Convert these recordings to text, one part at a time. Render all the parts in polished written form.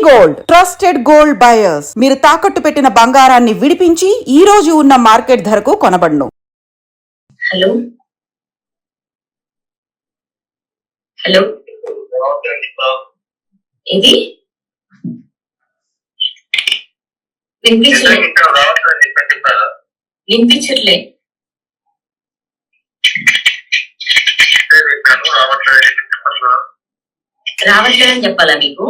Gold trusted gold buyers. మీరు తాకట్టు పెట్టిన బంగారాన్ని విడిపించి ఈ రోజు ఉన్న మార్కెట్ ధరకు కొనబడును. హలో హలో ఇది వినిపించలే వినిపించట్లే రావట్లేదని చెప్పాలా మీకు?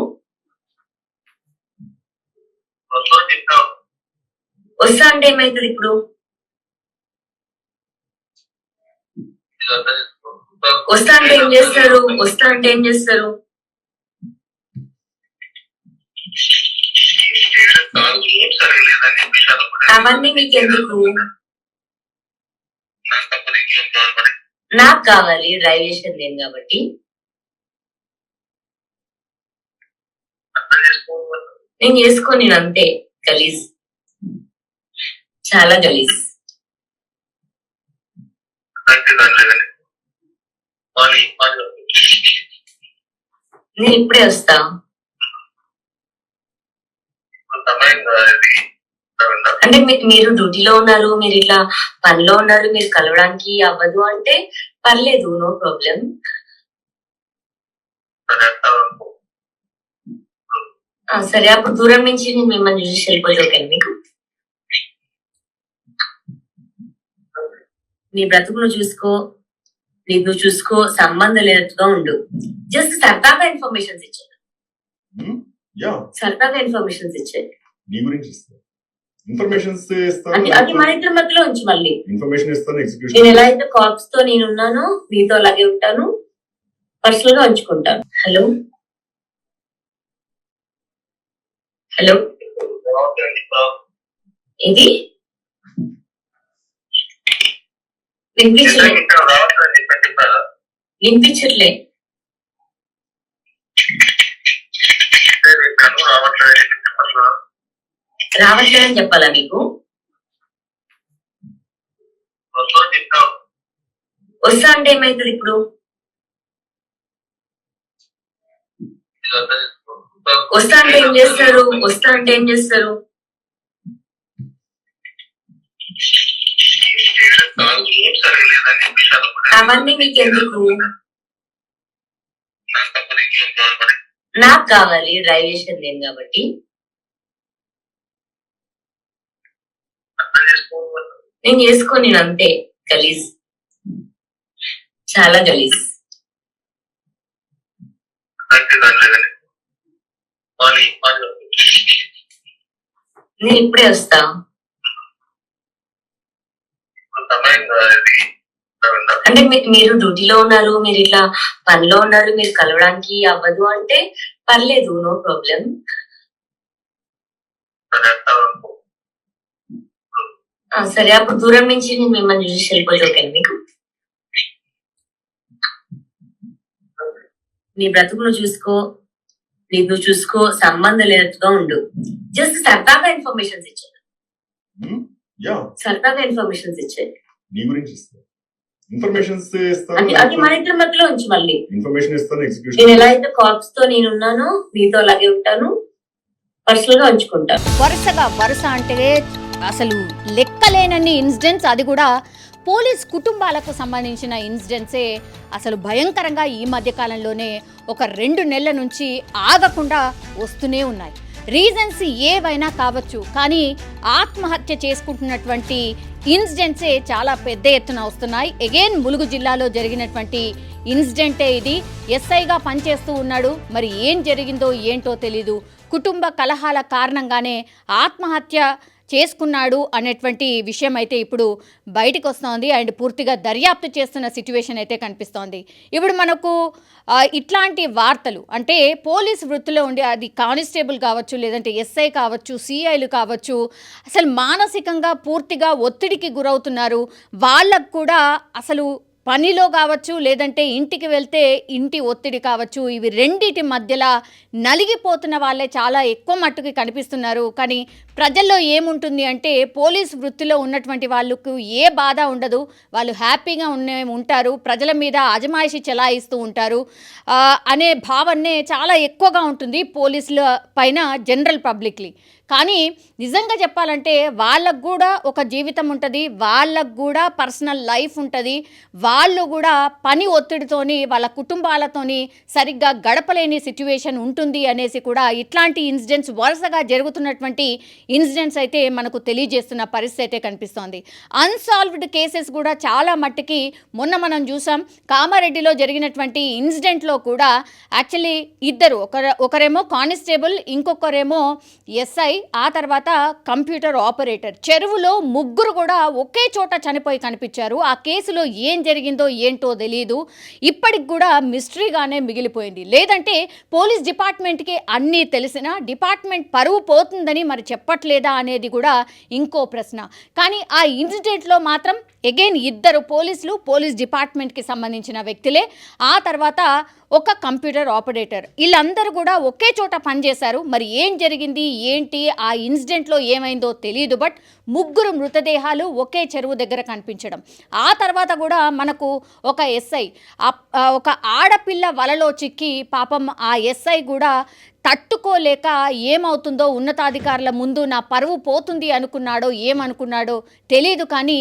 వస్తా అంటే ఏమైతుంది ఇప్పుడు? వస్తా అంటే ఏం చేస్తారు? అవన్నీ మీకు ఎందుకు? నాకు కావాలి, డ్రైవ్ చేసేది నేను కాబట్టి. నేను చేసుకోని అంతే. గలీజ్, చాలా గలీజ్. నేను ఇప్పుడే వస్తా. అంటే మీరు డ్యూటీలో ఉన్నారు, మీరు ఇట్లా పనిలో ఉన్నారు, మీరు కలవడానికి అవ్వదు అంటే పర్లేదు, నో ప్రాబ్లం. సరే, అప్పుడు దూరం నుంచి నేను మిమ్మల్ని చూసి వెళ్ళిపోతే ఓకే మీకు? నీ బ్రతుకును చూసుకో, నీకు చూసుకో, సంబంధం లేనట్టుగా ఉండు. జస్ట్ సరదాగా ఇన్ఫర్మేషన్స్ ఇచ్చాను. సరదాగా ఇన్ఫర్మేషన్స్ ఇచ్చాను. నీ గురించి అది మన ఇద్దరి మధ్యలో ఉంచి మళ్ళీ ఇన్ఫర్మేషన్ ఇస్తాను. నేను ఎలా అయితే కార్ప్స్ తో నేనున్నానో నీతో అలాగే ఉంటాను, పర్సనల్ గా ఉంచుకుంటాను. హలో హలో ఇది వినిపించలే రావట్లేదని చెప్పాలా మీకు? వస్తా అంటే ఏమైతుంది ఇప్పుడు? వస్తా అంటే ఏం చేస్తారు? అవన్నీ మీకు ఎందుకు? నాకు కావాలి, డ్రైవ్ చేసేది నేను కాబట్టి. నేను చేసుకోని అంతే. గలీజ్, చాలా గలీజ్. నేను ఇప్పుడే వస్తా. అంటే మీరు డ్యూటీలో ఉన్నారు, మీరు ఇట్లా పనిలో ఉన్నారు, మీరు కలవడానికి అవ్వదు అంటే పర్లేదు, నో ప్రాబ్లం. సరే, అప్పుడు దూరం నుంచి నేను మిమ్మల్ని చూసి వెళ్ళిపోతే ఓకే మీకు? నీ బ్రతుకును చూసుకో, నీకు చూసుకో, సంబంధం లేనట్టుగా ఉండు. జస్ట్ సరదాగా ఇన్ఫర్మేషన్స్ ఇచ్చాను. నీ గురించి అది మన ఇద్దరి మధ్యలో ఉంచి మళ్ళీ ఇన్ఫర్మేషన్ ఇస్తాను. నేను ఎలా అయితే కార్ప్స్ తో నేనున్నానో నీతో అలాగే ఉంటాను, పర్సనల్ గా ఉంచుకుంటాను. వరుస అంటే అసలు లెక్కలేనన్ని ఇన్సిడెంట్స్, అది కూడా పోలీస్ కుటుంబాలకు సంబంధించిన ఇన్సిడెంట్సే అసలు భయంకరంగా ఈ మధ్య కాలంలోనే ఒక 2 నెలల నుంచి ఆగకుండా వస్తూనే ఉన్నాయి. రీజన్స్ ఏవైనా కావచ్చు, కానీ ఆత్మహత్య చేసుకుంటున్నటువంటి ఇన్సిడెంట్సే చాలా పెద్ద ఎత్తున వస్తున్నాయి. అగైన్ ములుగు జిల్లాలో జరిగినటువంటి ఇన్సిడెంటే ఇది. ఎస్ఐగా పనిచేస్తూ ఉన్నాడు, మరి ఏం జరిగిందో ఏంటో తెలీదు. కుటుంబ కలహాల కారణంగానే ఆత్మహత్య చేసుకున్నాడు అనేటువంటి విషయం అయితే ఇప్పుడు బయటకు వస్తోంది. అండ్ పూర్తిగా దర్యాప్తు చేస్తున్న సిచ్యువేషన్ అయితే కనిపిస్తోంది. ఇప్పుడు మనకు ఇట్లాంటి వార్తలు అంటే పోలీస్ వృత్తిలో ఉండి, అది కానిస్టేబుల్ కావచ్చు, లేదంటే ఎస్ఐ కావచ్చు, సిఐలు కావచ్చు, అసలు మానసికంగా పూర్తిగా ఒత్తిడికి గురవుతున్నారు. వాళ్ళకు కూడా అసలు పనిలో కావచ్చు, లేదంటే ఇంటికి వెళ్తే ఇంటి ఒత్తిడి కావచ్చు, ఇవి రెండిటి మధ్యలో నలిగిపోతున్న వాళ్ళే చాలా ఎక్కువ మట్టుకు కనిపిస్తున్నారు. కానీ ప్రజల్లో ఏముంటుంది అంటే పోలీస్ వృత్తిలో ఉన్నటువంటి వాళ్ళకు ఏ బాధ ఉండదు, వాళ్ళు హ్యాపీగా ఉంటారు, ప్రజల మీద అజమాయిషి చెలాయిస్తూ ఉంటారు అనే భావనే చాలా ఎక్కువగా ఉంటుంది పోలీసుల పైన జనరల్ పబ్లిక్లీ. కానీ నిజంగా చెప్పాలంటే వాళ్ళకు కూడా ఒక జీవితం ఉంటుంది, వాళ్ళకు కూడా పర్సనల్ లైఫ్ ఉంటుంది, వాళ్ళు కూడా పని ఒత్తిడితోని వాళ్ళ కుటుంబాలతోని సరిగ్గా గడపలేని సిచ్యువేషన్ ఉంటుంది అనేసి కూడా ఇట్లాంటి ఇన్సిడెంట్స్ వరుసగా జరుగుతున్నటువంటి ఇన్సిడెంట్స్ అయితే మనకు తెలియజేస్తున్న పరిస్థితి అయితే కనిపిస్తోంది. అన్సాల్వ్డ్ కేసెస్ కూడా చాలా మట్టుకి మొన్న మనం చూసాం. కామారెడ్డిలో జరిగినటువంటి ఇన్సిడెంట్లో కూడా యాక్చువల్లీ ఇద్దరు, ఒకరేమో కానిస్టేబుల్, ఇంకొకరేమో ఎస్ఐ, ఆ తర్వాత కంప్యూటర్ ఆపరేటర్, చెరువులో ముగ్గురు కూడా ఒకే చోట చనిపోయి కనిపించారు. ఆ కేసులో ఏం జరిగిందో ఏంటో తెలియదు, ఇప్పటికి కూడా మిస్టరీగానే మిగిలిపోయింది. లేదంటే పోలీస్ డిపార్ట్మెంట్కి అన్నీ తెలిసినా డిపార్ట్మెంట్ పరువు పోతుందని మరి చెప్పట్లేదా అనేది కూడా ఇంకో ప్రశ్న. కానీ ఆ ఇన్సిడెంట్లో మాత్రం అగైన్ ఇద్దరు పోలీసులు, పోలీస్ డిపార్ట్మెంట్కి సంబంధించిన వ్యక్తులే, ఆ తర్వాత ఒక కంప్యూటర్ ఆపరేటర్, వీళ్ళందరూ కూడా ఒకే చోట పనిచేశారు. మరి ఏం జరిగింది ఏంటి ఆ ఇన్సిడెంట్లో ఏమైందో తెలియదు. బట్ ముగ్గురు మృతదేహాలు ఒకే చెరువు దగ్గర కనిపించడం, ఆ తర్వాత కూడా మనకు ఒక ఎస్ఐ ఒక ఆడపిల్ల వలలో చిక్కి పాపం ఆ ఎస్ఐ కూడా తట్టుకోలేక ఏమవుతుందో ఉన్నతాధికారుల ముందు నా పరువు పోతుంది అనుకున్నాడో ఏమనుకున్నాడో తెలియదు. కానీ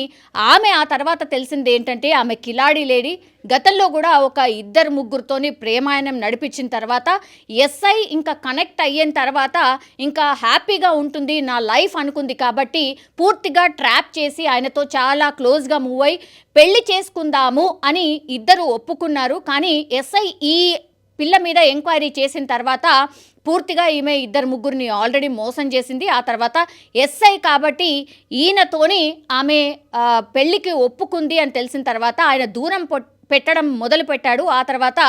ఆమె ఆ తర్వాత తెలిసింది ఏంటంటే ఆమె కిలాడి లేడీ, గతంలో కూడా ఒక ఇద్దరు ముగ్గురితోని ప్రేమాయణం నడిపించిన తర్వాత ఎస్ఐ ఇంకా కనెక్ట్ అయిన తర్వాత ఇంకా హ్యాపీగా ఉంటుంది నా లైఫ్ అనుకుంది. కాబట్టి పూర్తిగా ట్రాప్ చేసి ఆయనతో చాలా క్లోజ్గా మూవ్ అయ్యి పెళ్లి చేసుకుందాము అని ఇద్దరు ఒప్పుకున్నారు. కానీ ఎస్ఐ ఈ పిల్ల మీద ఎంక్వైరీ చేసిన తర్వాత పూర్తిగా ఈమె ఇద్దరు ముగ్గురిని ఆల్రెడీ మోసం చేసింది. ఆ తర్వాత ఎస్ఐ కాబట్టి ఈయనతోని ఆమె పెళ్ళికి ఒప్పుకుంది అని తెలిసిన తర్వాత ఆయన దూరం పెట్టడం మొదలుపెట్టాడు. ఆ తర్వాత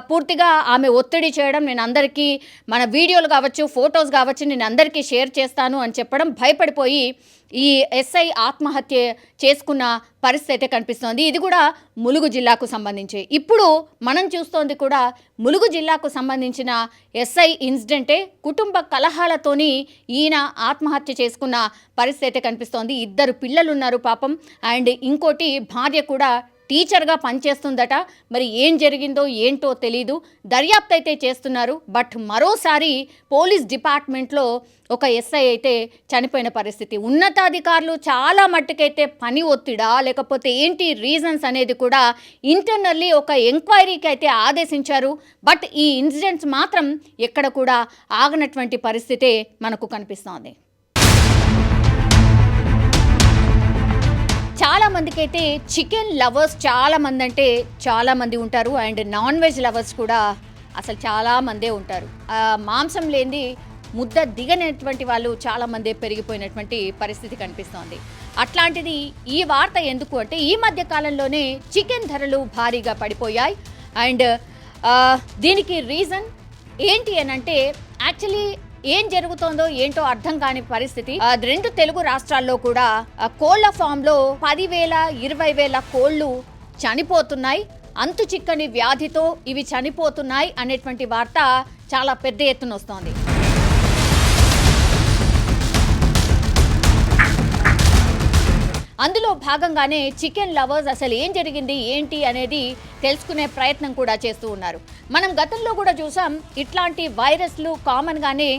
పూర్తిగా ఆమె ఒత్తిడి చేయడం, నేను అందరికీ మన వీడియోలు కావచ్చు, ఫొటోస్ కావచ్చు, నేను అందరికీ షేర్ చేస్తాను అని చెప్పడం, భయపడిపోయి ఈ ఎస్ఐ ఆత్మహత్య చేసుకున్న పరిస్థితి అయితే కనిపిస్తోంది. ఇది కూడా ములుగు జిల్లాకు సంబంధించి. ఇప్పుడు మనం చూస్తోంది కూడా ములుగు జిల్లాకు సంబంధించిన ఎస్ఐ ఇన్సిడెంటే. కుటుంబ కలహాలతోని ఈయన ఆత్మహత్య చేసుకున్న పరిస్థితి అయితే కనిపిస్తోంది. ఇద్దరు పిల్లలు ఉన్నారు పాపం, అండ్ ఇంకోటి భార్య కూడా టీచర్గా పనిచేస్తుందట. మరి ఏం జరిగిందో ఏంటో తెలీదు, దర్యాప్తు అయితే చేస్తున్నారు. బట్ మరోసారి పోలీస్ డిపార్ట్మెంట్లో ఒక ఎస్ఐ అయితే చనిపోయిన పరిస్థితి. ఉన్నతాధికారులు చాలా మట్టుకైతే పని ఒత్తిడా లేకపోతే ఏంటి రీజన్స్ అనేది కూడా ఇంటర్నల్లీ ఒక ఎంక్వైరీకి అయితే ఆదేశించారు. బట్ ఈ ఇన్సిడెంట్స్ మాత్రం ఎక్కడ కూడా ఆగనటువంటి పరిస్థితే మనకు కనిపిస్తోంది. చాలా మందికి అయితే చికెన్ లవర్స్ చాలామంది అంటే చాలామంది ఉంటారు, అండ్ నాన్ వెజ్ లవర్స్ కూడా అసలు చాలామందే ఉంటారు. మాంసం లేనిది ముద్ద దిగనటువంటి వాళ్ళు చాలామంది పెరిగిపోయినటువంటి పరిస్థితి కనిపిస్తోంది. అట్లాంటిది ఈ వార్త ఎందుకు అంటే ఈ మధ్య కాలంలోనే చికెన్ ధరలు భారీగా పడిపోయాయి. అండ్ దీనికి రీజన్ ఏంటి అని అంటే యాక్చువల్లీ ఏం జరుగుతోందో ఏంటో అర్థం కాని పరిస్థితి. రెండు తెలుగు రాష్ట్రాల్లో కూడా కోళ్ల ఫామ్ లో 10,000, 20,000 కోళ్లు చనిపోతున్నాయి. అంతు చిక్కని వ్యాధితో ఇవి చనిపోతున్నాయి అనేటువంటి వార్త చాలా పెద్ద ఎత్తున వస్తోంది. అందులో భాగంగానే చికెన్ లవర్స్ అసలు ఏం జరిగింది ఏంటి అనేది తెలుసుకునే ప్రయత్నం కూడా చేస్తూ ఉన్నారు. మనం గతంలో కూడా చూసాం, ఇట్లాంటి వైరస్లు కామన్గానే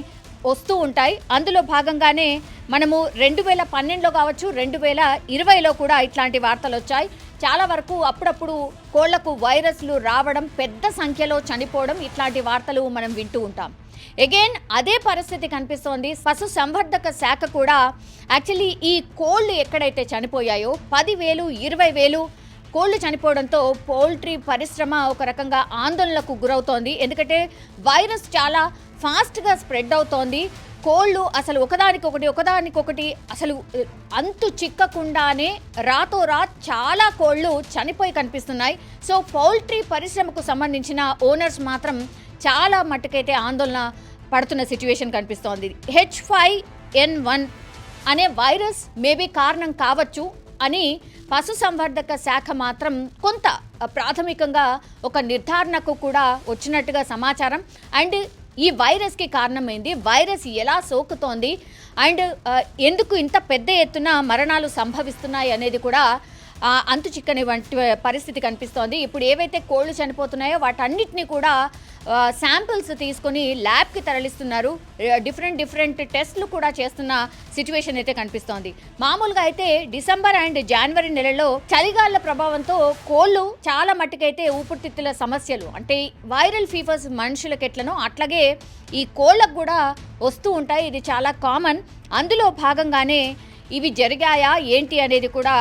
వస్తూ ఉంటాయి. అందులో భాగంగానే మనము 2012లో కావచ్చు, 2020లో కూడా ఇట్లాంటి వార్తలు వచ్చాయి. చాలా వరకు అప్పుడప్పుడు కోళ్లకు వైరస్లు రావడం, పెద్ద సంఖ్యలో చనిపోవడం, ఇట్లాంటి వార్తలు మనం వింటూ ఉంటాం. అగైన్ అదే పరిస్థితి కనిపిస్తోంది. పశు సంవర్ధక శాఖ కూడా యాక్చువల్లీ ఈ కోళ్లు ఎక్కడైతే చనిపోయాయో 10,000, 20,000 కోళ్లు చనిపోవడంతో పౌల్ట్రీ పరిశ్రమ ఒక రకంగా ఆందోళనకు గురవుతోంది. ఎందుకంటే వైరస్ చాలా ఫాస్ట్గా స్ప్రెడ్ అవుతోంది. కోళ్ళు అసలు ఒకదానికొకటి అసలు అంతు చిక్కకుండానే రాతోరాత్ చాలా కోళ్ళు చనిపోయి కనిపిస్తున్నాయి. సో పౌల్ట్రీ పరిశ్రమకు సంబంధించిన ఓనర్స్ మాత్రం చాలా మట్టుకైతే ఆందోళన పడుతున్న సిచ్యువేషన్ కనిపిస్తోంది. H5N1 అనే వైరస్ మేబీ కారణం కావచ్చు అని పశుసంవర్ధక శాఖ మాత్రం కొంత ప్రాథమికంగా ఒక నిర్ధారణకు కూడా వచ్చినట్టుగా సమాచారం. అండ్ ఈ వైరస్కి కారణమైంది, వైరస్ ఎలా సోకుతోంది అండ్ ఎందుకు ఇంత పెద్ద ఎత్తున మరణాలు సంభవిస్తున్నాయి అనేది కూడా అంతు చిక్కని వంటి పరిస్థితి కనిపిస్తోంది. ఇప్పుడు ఏవైతే కోళ్ళు చనిపోతున్నాయో వాటన్నిటిని కూడా శాంపిల్స్ తీసుకొని ల్యాబ్కి తరలిస్తున్నారు. డిఫరెంట్ టెస్ట్లు కూడా చేస్తున్న సిచ్యువేషన్ అయితే కనిపిస్తోంది. మామూలుగా అయితే డిసెంబర్ అండ్ జనవరి నెలలో చలిగాళ్ల ప్రభావంతో కోళ్ళు చాలా మట్టుకైతే ఊపిరితిత్తుల సమస్యలు అంటే వైరల్ ఫీవర్స్ మనుషులకు ఎట్లనో అట్లాగే ఈ కోళ్ళకు కూడా వస్తూ ఉంటాయి. ఇది చాలా కామన్. అందులో భాగంగానే ఇవి జరిగాయా ఏంటి అనేది కూడా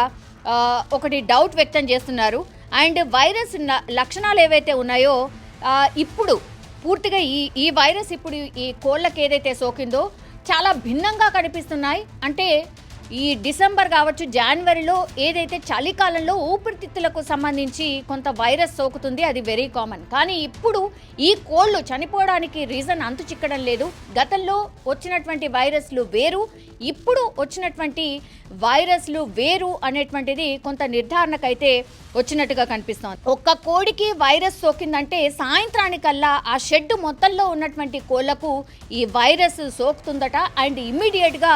ఒకటి డౌట్ వ్యక్తం చేస్తున్నారు. అండ్ వైరస్ లక్షణాలు ఏవైతే ఉన్నాయో ఇప్పుడు పూర్తిగా ఈ వైరస్ ఇప్పుడు ఈ కోళ్ళకి ఏదైతే సోకిందో చాలా భిన్నంగా కనిపిస్తున్నాయి. అంటే ఈ డిసెంబర్ కావచ్చు, జనవరిలో ఏదైతే చలికాలంలో ఊపిరితిత్తులకు సంబంధించి కొంత వైరస్ సోకుతుంది, అది వెరీ కామన్. కానీ ఇప్పుడు ఈ కోళ్ళు చనిపోవడానికి రీజన్ అంతు చిక్కడం లేదు. గతంలో వచ్చినటువంటి వైరస్లు వేరు, ఇప్పుడు వచ్చినటువంటి వైరస్లు వేరు అనేటువంటిది కొంత నిర్ధారణకైతే వచ్చినట్టుగా కనిపిస్తోంది. ఒక్క కోడికి వైరస్ సోకిందంటే సాయంత్రానికల్లా ఆ షెడ్ మొత్తంలో ఉన్నటువంటి కోళ్లకు ఈ వైరస్ సోకుతుందట. అండ్ ఇమ్మీడియట్గా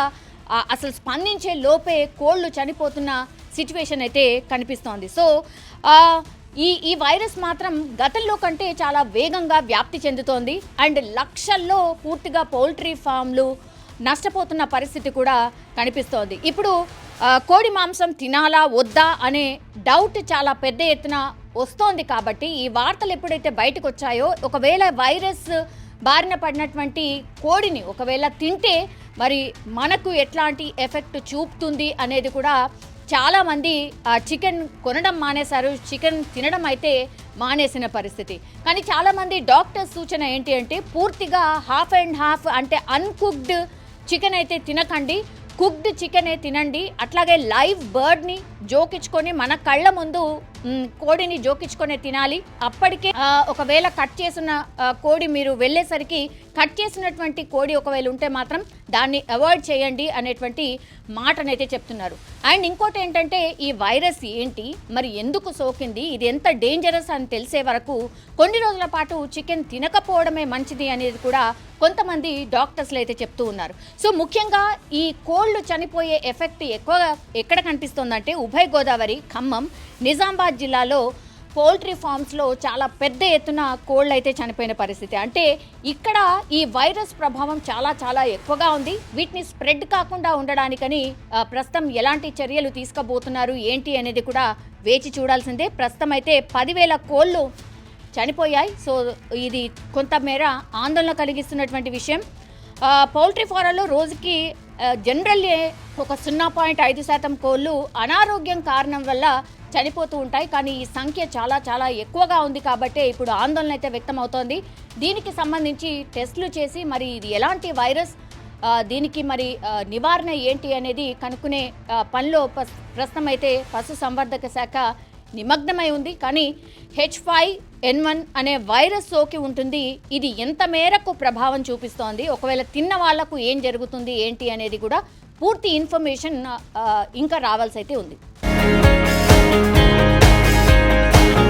అసలు స్పందించే లోపే కోళ్ళు చనిపోతున్న సిచ్యువేషన్ అయితే కనిపిస్తోంది. సో ఈ వైరస్ మాత్రం గతంలో కంటే చాలా వేగంగా వ్యాప్తి చెందుతోంది. అండ్ లక్షల్లో పూర్తిగా పౌల్ట్రీ ఫామ్లు నష్టపోతున్న పరిస్థితి కూడా కనిపిస్తోంది. ఇప్పుడు కోడి మాంసం తినాలా వద్దా అనే డౌట్ చాలా పెద్ద ఎత్తున వస్తోంది. కాబట్టి ఈ వార్తలు ఎప్పుడైతే బయటకు వచ్చాయో ఒకవేళ వైరస్ బారిన పడినటువంటి కోడిని ఒకవేళ తింటే మరి మనకు ఎట్లాంటి ఎఫెక్ట్ చూపుతుంది అనేది కూడా చాలామంది చికెన్ కొనడం మానేశారు, చికెన్ తినడం అయితే మానేసిన పరిస్థితి. కానీ చాలామంది డాక్టర్స్ సూచన ఏంటి అంటే పూర్తిగా హాఫ్ అండ్ హాఫ్ అంటే అన్కుక్డ్ చికెన్ అయితే తినకండి, కుక్డ్ చికెనే తినండి. అట్లాగే లైవ్ బర్డ్ని జోకించుకొని మన కళ్ళ ముందు కోడిని జోకించుకొని తినాలి. అప్పటికే ఒకవేళ కట్ చేసిన కోడి మీరు వెళ్ళేసరికి కట్ చేసినటువంటి కోడి ఒకవేళ ఉంటే మాత్రం దాన్ని అవాయిడ్ చేయండి అనేటువంటి మాటనైతే చెప్తున్నారు. అండ్ ఇంకోటి ఏంటంటే ఈ వైరస్ ఏంటి, మరి ఎందుకు సోకింది, ఇది ఎంత డేంజరస్ అని తెలిసే వరకు కొన్ని రోజుల పాటు చికెన్ తినకపోవడమే మంచిది అనేది కూడా కొంతమంది డాక్టర్స్లు అయితే చెప్తూ ఉన్నారు. సో ముఖ్యంగా ఈ కోళ్ళు చనిపోయే ఎఫెక్ట్ ఎక్కువగా ఎక్కడ కనిపిస్తోందంటే ఉభయ గోదావరి, ఖమ్మం, నిజామాబాద్ జిల్లాలో పౌల్ట్రీ ఫామ్స్లో చాలా పెద్ద ఎత్తున కోళ్ళు అయితే చనిపోయిన పరిస్థితి. అంటే ఇక్కడ ఈ వైరస్ ప్రభావం చాలా చాలా ఎక్కువగా ఉంది. వీటిని స్ప్రెడ్ కాకుండా ఉండడానికని ప్రస్తుతం ఎలాంటి చర్యలు తీసుకోబోతున్నారు ఏంటి అనేది కూడా వేచి చూడాల్సిందే. ప్రస్తుతం అయితే 10,000 కోళ్ళు చనిపోయాయి. సో ఇది కొంతమేర ఆందోళన కలిగిస్తున్నటువంటి విషయం. పౌల్ట్రీ ఫారాల్లో రోజుకి జనరల్లీ ఒక 0.5% కోళ్ళు అనారోగ్యం కారణం వల్ల చనిపోతూ ఉంటాయి. కానీ ఈ సంఖ్య చాలా చాలా ఎక్కువగా ఉంది కాబట్టి ఇప్పుడు ఆందోళన అయితే వ్యక్తం అవుతోంది. దీనికి సంబంధించి టెస్టులు చేసి మరి ఇది ఎలాంటి వైరస్, దీనికి మరి నివారణ ఏంటి అనేది కనుక్కునే పనిలో ప్రస్తుతం అయితే పశుసంవర్ధక శాఖ నిమగ్నమై ఉంది. కానీ H5N1 అనే వైరస్ సోకి ఉంటుంది. ఇది ఎంత మేరకు ప్రభావం చూపిస్తోంది, ఒకవేళ తిన్న వాళ్లకు ఏం జరుగుతుంది ఏంటి అనేది కూడా పూర్తి ఇన్ఫర్మేషన్ ఇంకా రావాల్సి అయితే ఉంది.